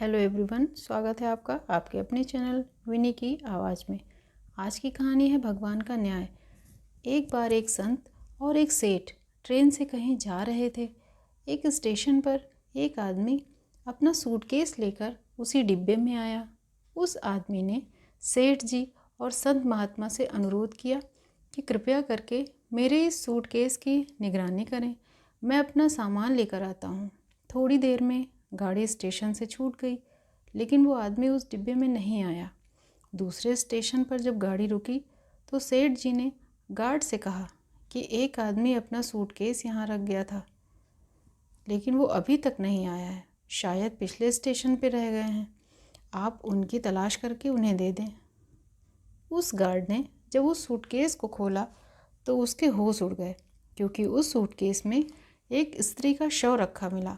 Hello everyone, स्वागत है आपका आपके अपने चैनल विनी की आवाज़ में। आज की कहानी है भगवान का न्याय। एक बार एक संत और एक सेठ ट्रेन से कहीं जा रहे थे। एक स्टेशन पर एक आदमी अपना सूटकेस लेकर उसी डिब्बे में आया। उस आदमी ने सेठ जी और संत महात्मा से अनुरोध किया कि कृपया करके मेरे इस सूटकेस की निगरानी करें, मैं अपना सामान लेकर आता हूँ। थोड़ी देर में गाड़ी स्टेशन से छूट गई, लेकिन वो आदमी उस डिब्बे में नहीं आया। दूसरे स्टेशन पर जब गाड़ी रुकी तो सेठ जी ने गार्ड से कहा कि एक आदमी अपना सूटकेस यहाँ रख गया था, लेकिन वो अभी तक नहीं आया है। शायद पिछले स्टेशन पर रह गए हैं, आप उनकी तलाश करके उन्हें दे दें। उस गार्ड ने जब उस सूटकेस को खोला तो उसके होश उड़ गए, क्योंकि उस सूटकेस में एक स्त्री का शव रखा मिला।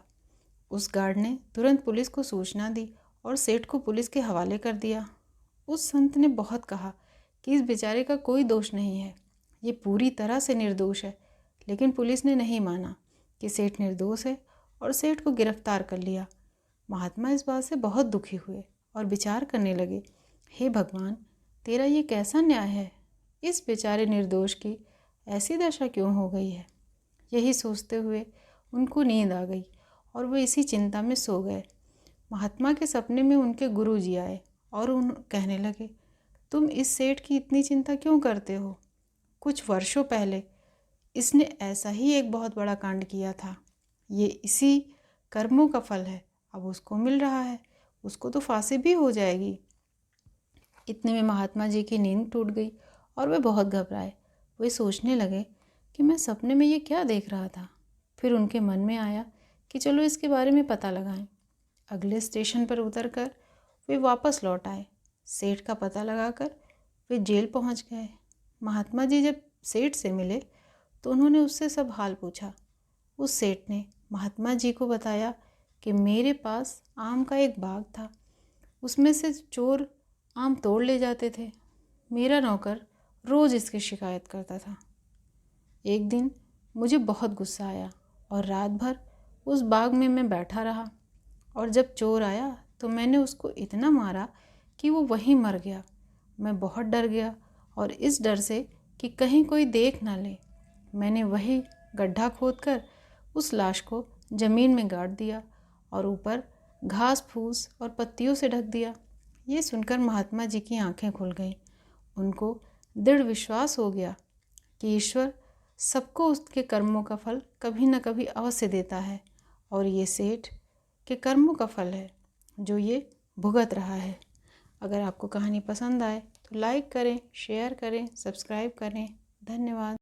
उस गार्ड ने तुरंत पुलिस को सूचना दी और सेठ को पुलिस के हवाले कर दिया। उस संत ने बहुत कहा कि इस बेचारे का कोई दोष नहीं है, ये पूरी तरह से निर्दोष है, लेकिन पुलिस ने नहीं माना कि सेठ निर्दोष है और सेठ को गिरफ्तार कर लिया। महात्मा इस बात से बहुत दुखी हुए और विचार करने लगे, हे भगवान, तेरा ये कैसा न्याय है? इस बेचारे निर्दोष की ऐसी दशा क्यों हो गई है? यही सोचते हुए उनको नींद आ गई और वो इसी चिंता में सो गए। महात्मा के सपने में उनके गुरु जी आए और उन कहने लगे, तुम इस सेठ की इतनी चिंता क्यों करते हो? कुछ वर्षों पहले इसने ऐसा ही एक बहुत बड़ा कांड किया था। ये इसी कर्मों का फल है, अब उसको मिल रहा है, उसको तो फांसी भी हो जाएगी। इतने में महात्मा जी की नींद टूट गई और वे बहुत घबराए। वे सोचने लगे कि मैं सपने में ये क्या देख रहा था। फिर उनके मन में आया कि चलो इसके बारे में पता लगाएं। अगले स्टेशन पर उतरकर वे वापस लौट आए। सेठ का पता लगाकर वे जेल पहुंच गए। महात्मा जी जब सेठ से मिले तो उन्होंने उससे सब हाल पूछा। उस सेठ ने महात्मा जी को बताया कि मेरे पास आम का एक बाग था, उसमें से चोर आम तोड़ ले जाते थे। मेरा नौकर रोज़ इसकी शिकायत करता था। एक दिन मुझे बहुत गुस्सा आया और रात भर उस बाग में मैं बैठा रहा, और जब चोर आया तो मैंने उसको इतना मारा कि वो वहीं मर गया। मैं बहुत डर गया और इस डर से कि कहीं कोई देख ना ले, मैंने वही गड्ढा खोदकर उस लाश को ज़मीन में गाड़ दिया और ऊपर घास फूस और पत्तियों से ढक दिया। ये सुनकर महात्मा जी की आंखें खुल गईं। उनको दृढ़ विश्वास हो गया कि ईश्वर सबको उसके कर्मों का फल कभी न कभी अवश्य देता है, और ये सेठ के कर्मों का फल है जो ये भुगत रहा है। अगर आपको कहानी पसंद आए तो लाइक करें, शेयर करें, सब्सक्राइब करें। धन्यवाद।